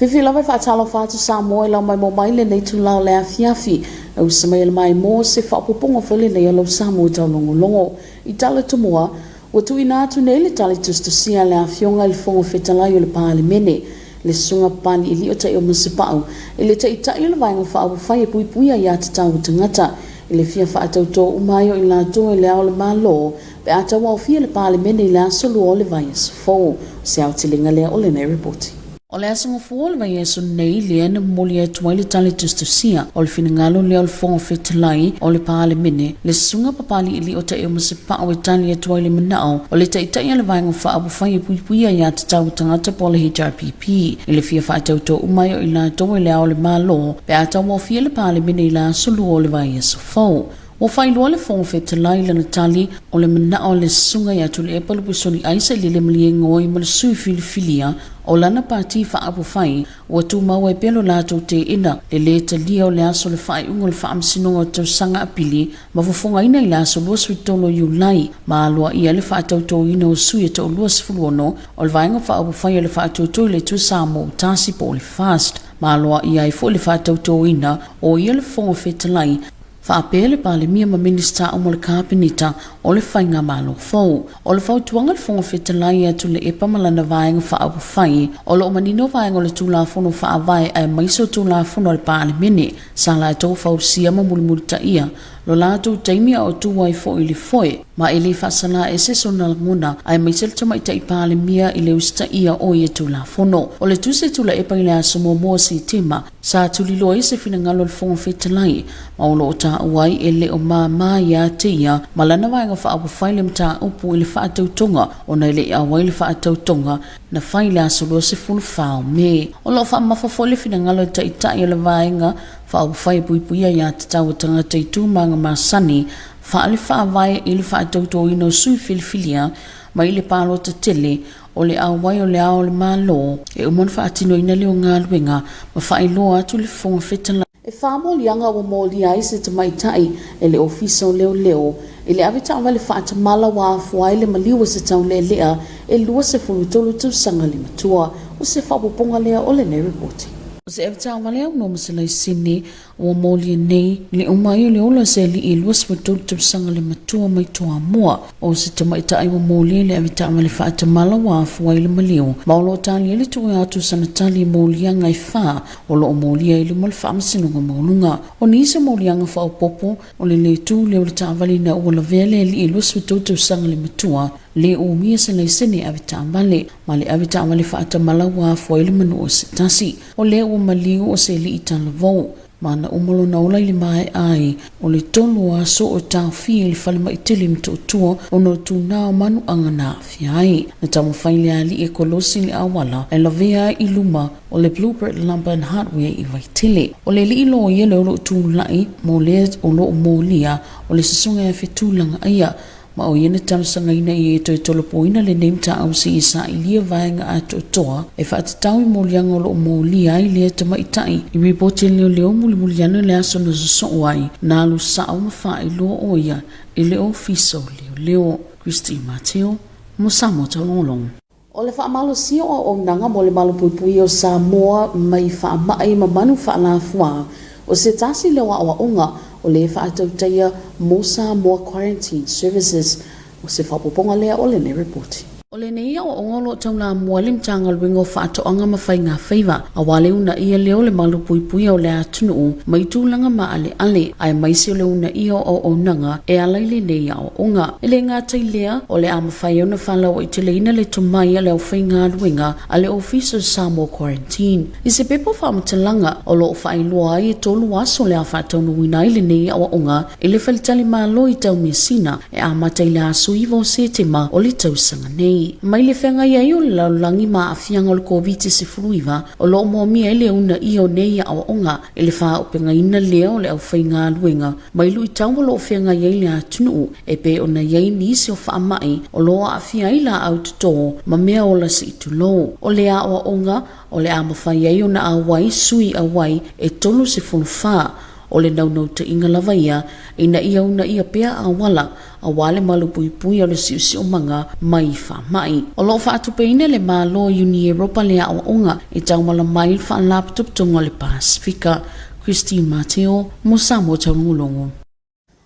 Fifi lava whaatalo whaatu sa moe lau mai mobaile nei tu lau lea fiafi. Au samaila mai mo se whaapoponga whale nei alau sa moe tau longo. I tala tumua, wa tu ina atu nei le tali tustusia lea fionga ili fongo whetalai o le pāle mene. Le sunga pani ili o tai o masipau. Ile tai tai le vainga whaapu whai e pui pui a ia te tau tangata. Ile fia whaatau tō umaio i la tō e leo le malo. Pe ata wau fia le pāle mene i la solu o le vai sifo. Se au tilinga lea o le nei reporti. O le asunga fuol vai Yesu nei le na moli e tuaile tali tustusia o le finangalo le o le fongo whetalai o le pāle mene le sunga papali ili o tai o masipau e tali e tuaile manao o le tai tai le vainga whaapu whai e pui pui a ia te tau tangata po le HRPP i le fia whaatau tō umai o i la tō e le ao le malo pe ata wau fia le pāle mene i la sulu o le vai Yesu fau. O whai loa le fongo whetalai lana tali o le manao le sunga ia tu le epalu pusoni aisa li le malie ngoi ma le sui filifilia o lana pati whaapu whai o tu maua e pelo lato te ina le talia o le aso le whai ungo le whaamsinonga o tau sanga apili ma fufonga ina i la aso lua switolo yulai ma alua ia le whaatau tō ina o sui e tau lua sifuluono o le vaenga whaapu whai o le whaatau tō i le tu samo tasi po le fast ma alua ia i fo le whaatau tō ina o ia le fongo whetalai Whaapele pale mia ma minista o mo le kāpenita o le whainga malo fau. O le fau tuanga le fonga whetalai atu le epa malana vaenga whaapu whai. O le o manino vaenga o le tūlafono whaavai ai maiso tūlafono o le pāle mene. Sala e tau fau sia ma mulimuli ta ia. Lo lato taimia o tuwai fo ili foe. Ma ili whaasala e se sona nguna ai maisel tama ita i pāle mia i le usta ia o ia tūlafono. O le tuse tula epa i le aso mo si tema. Sa tulilo e se finangalo le fonga whetalai. Ma o lo o ta uai e le o maa ia te ia. Malana vaenga whaapu whai le mta upu i le whaatau tonga. O nei le awai le whaatau tonga. Na whai le aso lo se fulu whao me. O lo wha mafafo le finangalo ta ita i le vaenga. Whaapu whai pui pui ia te tau tangata i tūmanga masani. Whaale whaavai i le whaatau tō ino sui filifilia. Ma i le pālo ta tele. O le awai o le ao le malo. E umon whaatino ina leo ngā luenga. Ma whai loa atu le fonga whetala. E whaamoli anga o moli ai se te maitai e le ofiso leo. E le awita awale whaatamala wa afuai le maliwa se tau lea e lua se fulutolu tu sanga li matua. O se whapoponga lea o le nei reporti. O se awita awale au no masalai sini o moli nei le umai le ola se li i lua se fulutolu tu sanga li matua mai toa mua. O se te maitai o moli le awita awale whaatamala wa afuai le maliwa. Maulo tali ele tu atu sana tali moli anga i wha o lo moli ai le mol whaamsinunga maununga. O nisa moli anga wha popo o le tu le ule taawali na ua la vele li i lua se fulutolu tu sanga li matua. Le o mia se le sene awita amale. Ma le awita amale whaatamala wa afuai le manu o se tasi. O le ua maliu o se li i talavou. Mana umolo na ola ili mai ai o le tonu a so o tau fia ili whale maitili mto tua o no tu nao manu anga na fiai. Na tamu whaile ali e kolosi li awala e la vea i luma o le Bluebird Lumber and Hardware i waitile. O le li ilo o yele o lo tu lai mo le o lo mo lia o le sasunga e whetulanga aia. Ma o yene talusanga ina i e toi tolopo ina le neimta au si isa i lia vaenga ato toa e whaatitau i molianga o lo molia i lia tama itai i ripoti leo muliana le aso na zoso oai na alu sao mawha i loa oia i leo fiso leo Christy Mateo mo Samoa taulongolong. O le whaamalo sio o nanga mo le malo pui o Samoa mai whaamai ma manu whaalafua o se tasi leo awa onga o le whaatau taia mo Samoa Quarantine Services o se whapoponga lea o le nei reporti. O le nei o ongolo tauna mualim tanga luengo whaato anga mawhai ngā whaiva a wale una ia leo le malu pui pui o le atunu mai tūlanga ma ale ai maisi o le una ia o nanga e alaile nei o onga. E le ngā tai lea o le amawhai o na whalau i te leina le tumai a leo whai ngā luenga a le ofiso Samoa Quarantine. I se pepo whaamatalanga o lo whai loa ai e tolu aso le a whaatau nuina i le nei o onga e le whalitali malo i tau mesina e a matai le aso iwo se te ma o le tausanga nei. Mai le whenga ia o le laulangi ma a fianga o le COVID-19 o lo mo mia ele una i o nei a onga ele wha upenga ina leo le au whainga luenga. Mai lu i tau lo whenga ia le atunu e pe o na iei nisi o wha mai o lo a fia ila au tuto ma mea o la si itu lo. O le a o onga o le a mawhai ia o na a wai sui a wai e tolu se funu wha. o le naunau te inga lava ia ina ia una ia pea awala a wale malupui pui o le siusi o manga mai whamai. O lo whaatupeine le malo Uni Europa le awa unga i taumala mai whaanlaptup tunga le Pasifika. Christine Mateo, mo Samoa Taulongolongo.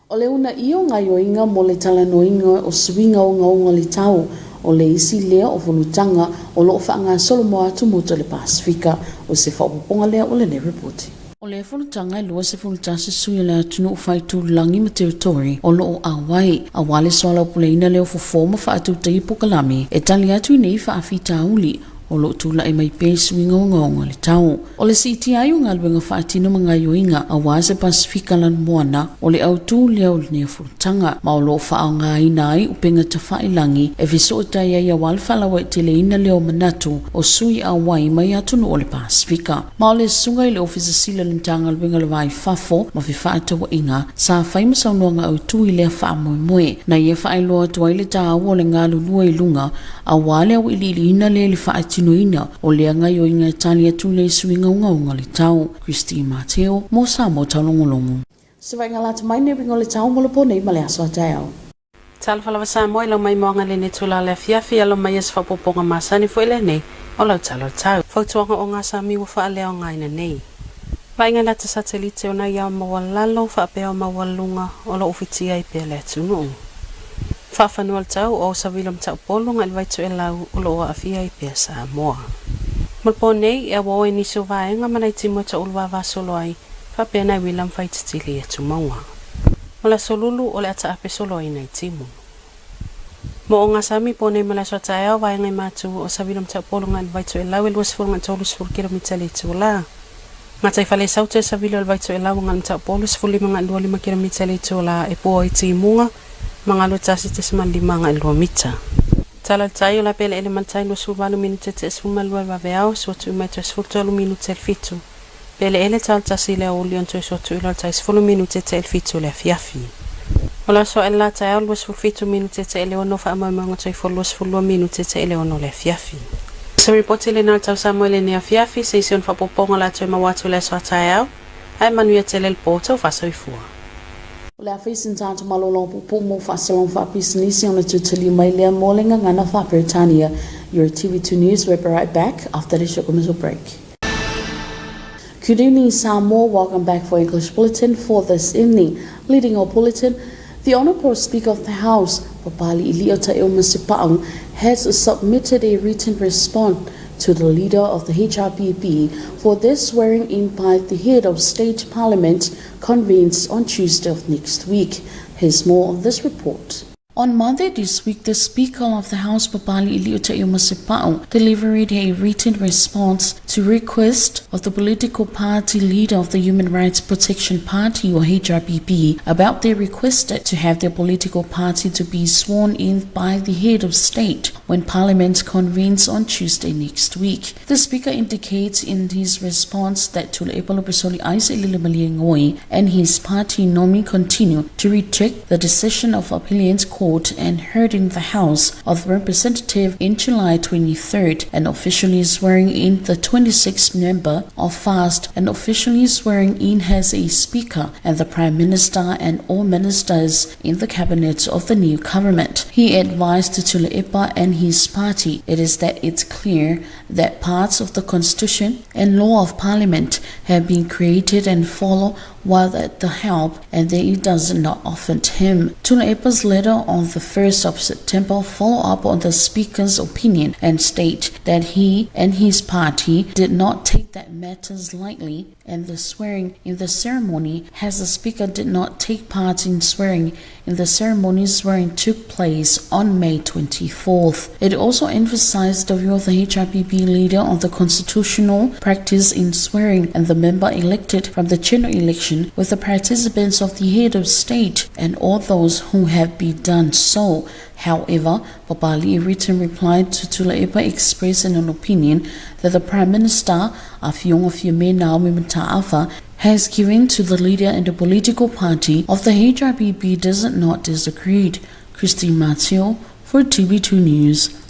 O le una ia ngai o inga mo le talanoinga o swinga o ngaunga le tau o le isi lea o volutanga o lo whaanga solo mo atu mo le Pasifika o se whaopoponga lea o le ne reporti. O le volutanga lua se volutase sui le atunu o whaitu langi ma territory o lo o awai a wale soala pule ina leo fofoma whaatu te ipokalami e tali atu i nei whaafita uli o lo tula e mai pe swinga o ngaunga le tau. O le CTI o ngalwenga whaatino mga yoinga a wase Pasifika lan moana o le autu leo le nea furutanga ma o lo whao ngā inai upenga ta whailangi e viso o tai ai a walwhalawa e tele ina leo manatu o sui a wai mai atunu o le Pasifika. Ma o le sunga i le ofisa sila lintanga ngalwenga le vai fafo ma fi whaata wa inga sa whaima saunoanga autu i lea wha moe na ia whailoa tua i le taa o le ngā lulua i lunga a wale au ili ina le li whaatinoina o le ngai o inga tani atu le suinga unga le tau. Christine Mateo, mo Samoa Taulongolongo. Se vai ngala mai ne bingo le tau mo le ponei ma le aso atau. Tal falawa Samoa ilo mai moanga le ne tula le fiafi alo mai es whapoponga masani fo ele nei o lau talo tau. Fautuanga o ngā sami wa wha leo ngaina nei. Vai ngala ta satelite o na iau mawalalo wha apea o mawalunga o lo ufitia i pia le atunu. Whawhanua le tau o savilom tau polunga il vaitu e lau o lo afia i pia Samoa. Mulpo nei e wawe niso vaenga manai timu ta ulwa vasolo ai whapea nai William Faititili e tumaua. Mala solulu o le ata ape solo ai nai timu. Mo o ngā sami po nei mala so tae au vaenga i matu o savilom tau polunga il vaitu e lau il wasfurunga tolus fur kilomita le tu la. Ngā tai whale saute savilo il vaitu e lau ngā tau polus fur 5 kilomita le tu la e po i timunga mga lutasi te semandima nga ilua mita. Tala tayo la pele elementai lo suvalu minute te esfumalua vaveao suatu umeto esfurtolu minute el fitu. Pele ele tal tasi le olion to suatu ilo ta esfulu minute te el fitu le fiafi. Ola so ela tayo lo esfurfitu minute te eleono fa amamongo to ifolo esfulu minute te eleono le fiafi. So reporti le nal tau Samuel ne fiafi se ision fa poponga la to mawatu le so tayo. Ai manuia te le poto fa so ifua. O le awhisin tātu malolong pupu mo whasalong whapisinisi on the tutuli mai lea molenga ngana whaperitania. Your TV2 News will be right back after the short commercial break. Good evening Samoa, welcome back for English Bulletin for this evening. Leading our bulletin, the Honourable Speaker of the House, Papali Iliota Ilmasipa'ang, has submitted a written response to the leader of the HRPP for this swearing in by the head of state parliament convenes on Tuesday of next week. Here's more on this report. On Monday this week, the Speaker of the House, Papali Iliota Ilmasipa'ang, delivered a written response to request of the political party leader of the Human Rights Protection Party, or HRPP, about their request to have their political party to be sworn in by the head of state when Parliament convenes on Tuesday next week. The Speaker indicates in his response that Tulepa Lopesoli Ais Ililimaliangoi and his party Nomi continue to reject the decision of Appellant's Court and heard in the House of Representatives in July 23rd and officially swearing in the 26th member of FAST and officially swearing in as a Speaker and the Prime Minister and all ministers in the cabinet of the new government. He advised Tulepa and his party it is that it's clear that parts of the Constitution and law of Parliament have been created and follow while at the help and that it does not offend him. Tulepa's letter on the 1st of September follow up on the Speaker's opinion and state that he and his party did not take that matters lightly and the swearing in the ceremony as the Speaker did not take part in swearing in the ceremony. Swearing took place on May 24th. It also emphasized the view of the HRPP leader on the constitutional practice in swearing and the member elected from the general election with the participants of the head of state and all those who have been done so. However, Papali written replied to Tulepa expressing an opinion that the Prime Minister, Afiong Fiume Naomi Mataafa, has given to the leader and the political party of the HRPP does not disagree. Christine Mateo for TV2 News.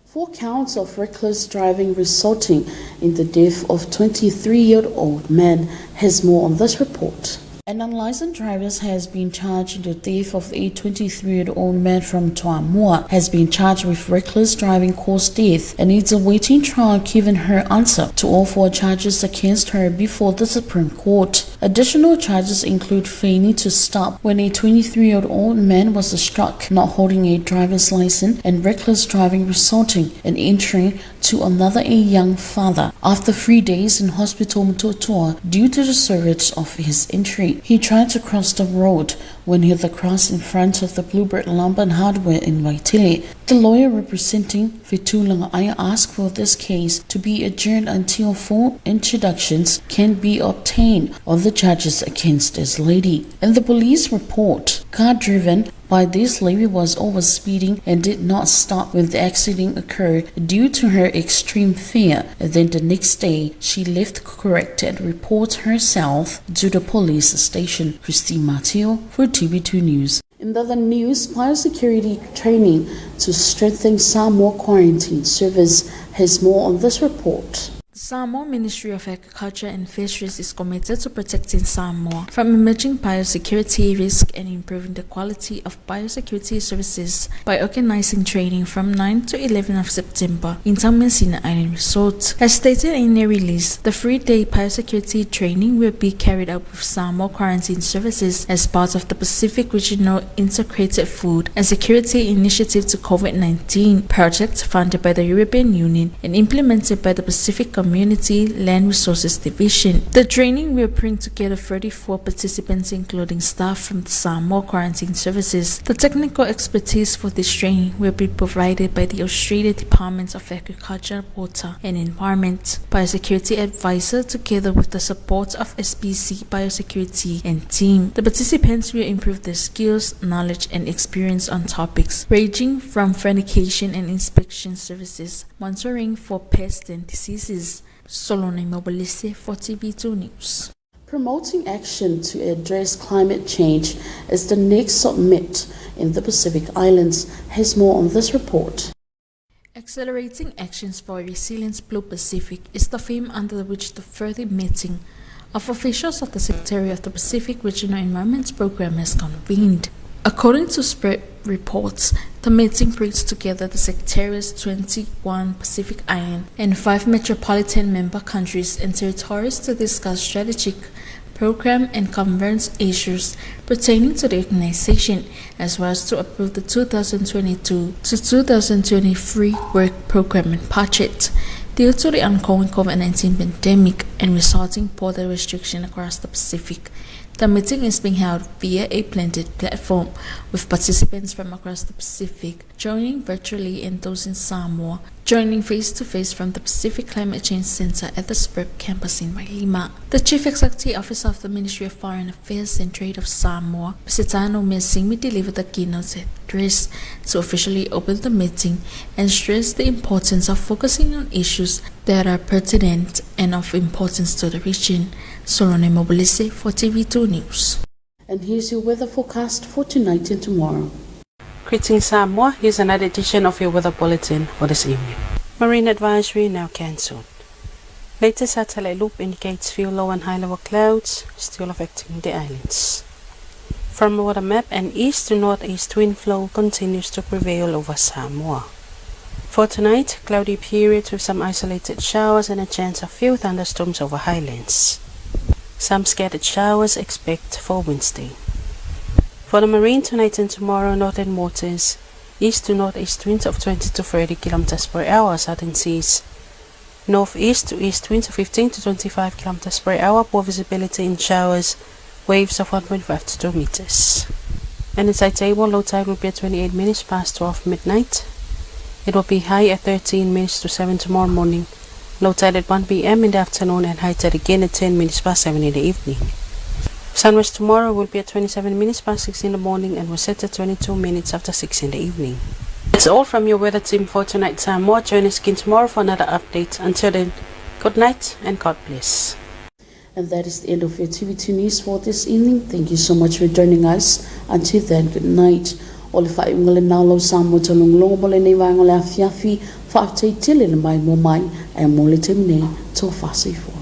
4 counts of reckless driving resulting in the death of 23-year-old man has more on this report. An unlicensed driver has been charged in the death of a 23-year-old man from Tuamua, has been charged with reckless driving caused death and is awaiting trial given her answer to all 4 charges against her before the Supreme Court. Additional charges include failing to stop when a 23-year-old man was struck, not holding a driver's license, and reckless driving resulting in injury to another a young father. After 3 days in hospital Mtotoa due to the severity of his injury, he tried to cross the road when he hit the cross in front of the Bluebird Lumber and Hardware in Waitili. The lawyer representing Fitulangaya asked for this case to be adjourned until full introductions can be obtained on the charges against this lady. In the police report, car driven by this lady was overspeeding and did not stop when the accident occurred due to her extreme fear. And then the next day, she left corrected report herself to the police station. Christine Mateo for TV2 News. In other news, biosecurity training to strengthen Samoa quarantine service has more on this report. Samoa Ministry of Agriculture and Fisheries is committed to protecting Samoa from emerging biosecurity risks and improving the quality of biosecurity services by organizing training from 9 to 11 of September in Tamasina Island Resort. As stated in a release, the 3-day biosecurity training will be carried out with Samoa Quarantine Services as part of the Pacific Regional Integrated Food and Security Initiative to COVID-19 project funded by the European Union and implemented by the Pacific Community Land Resources Division. The training will bring together 34 participants including staff from the Samoa Quarantine Services. The technical expertise for this training will be provided by the Australia Department of Agriculture, Water and Environment Biosecurity Advisor together with the support of SPC Biosecurity and team. The participants will improve their skills, knowledge and experience on topics ranging from fumigation and inspection services, monitoring for pests and diseases. Solone Mobilise for TV2 News. Promoting action to address climate change is the next summit in the Pacific Islands has more on this report. Accelerating actions for a resilient Blue Pacific is the theme under which the 30th meeting of officials of the Secretary of the Pacific Regional Environment Program has convened. According to spread reports, the meeting brings together the Secretariat's 21 Pacific Island and 5 metropolitan member countries and territories to discuss strategic program and convergence issues pertaining to the organization, as well as to approve the 2022 to 2023 work program and budget. Due to the ongoing COVID-19 pandemic and resulting border restriction across the Pacific, the meeting is being held via a blended platform, with participants from across the Pacific joining virtually and those in Samoa joining face-to-face from the Pacific Climate Change Center at the SPREP campus in Wailima. The Chief Executive Officer of the Ministry of Foreign Affairs and Trade of Samoa, Mr. Tano Measingmi, delivered the keynote address to officially open the meeting and stressed the importance of focusing on issues that are pertinent and of importance to the region. Solone Mobilise for TV2 News. And here's your weather forecast for tonight and tomorrow. Greetings Samoa, here's another edition of your weather bulletin for this evening. Marine advisory now cancelled. Latest satellite loop indicates few low and high level clouds still affecting the islands. From a weather map, an east to northeast wind flow continues to prevail over Samoa. For tonight, cloudy periods with some isolated showers and a chance of few thunderstorms over highlands. Some scattered showers expect for Wednesday. For the marine tonight and tomorrow, northern waters, east to northeast winds of 20 to 30 km per hour, southern seas, northeast to east winds of 15 to 25 km per hour, poor visibility in showers, waves of 1.5 to 2 meters. And inside table, low tide will be at 28 minutes past 12 midnight. It will be high at 13 minutes to 7 tomorrow morning, low tide at 1 p.m. in the afternoon, and high tide again at 10 minutes past 7 in the evening. Sunrise tomorrow will be at 27 minutes past 6 in the morning and will set at 22 minutes after 6 in the evening. That's all from your weather team for tonight, Samoa. Join us again tomorrow for another update. Until then, good night and God bless. And that is the end of your TV2 News for this evening. Thank you so much for joining us. Until then, good night. Olifai ngale nalo Samoa talong longo bole nei wangole afiafi whaafteitele le mai mo mai e mo le te mine tō whasifo.